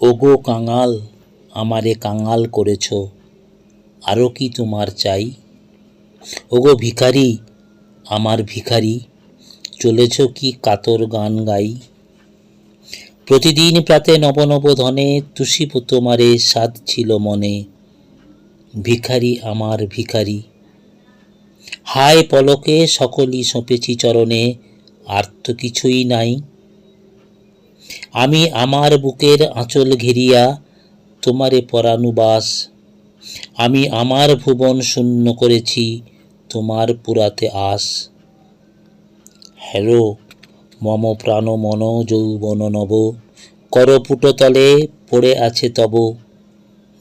ওগো কাঙাল, আমারে কাঙাল করেছ, আরও কি তোমার চাই? ওগো ভিখারি, আমার ভিখারি, চলেছ কি কাতর গান গাই? প্রতিদিন প্রাতে নব নব ধনে তুষিব তোমারে সাধ ছিল মনে। ভিখারি আমার ভিখারি, হায় পলকে সকলই সঁপেছি চরণে, আর তো কিছুই নাই। আমি আমার বুকের আঁচল ঘেরিয়া তোমারে পরানুবাস, আমি আমার ভুবন শূন্য করেছি তোমার পুরাতে আস। হ্যালো মম প্রাণ মন যৌবন নব, করপুটতলে পড়ে আছে তব,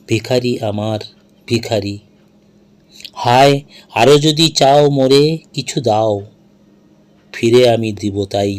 ভিখারি আমার ভিখারি। হায় আরো যদি চাও মোরে কিছু দাও, ফিরে আমি দিব তাই।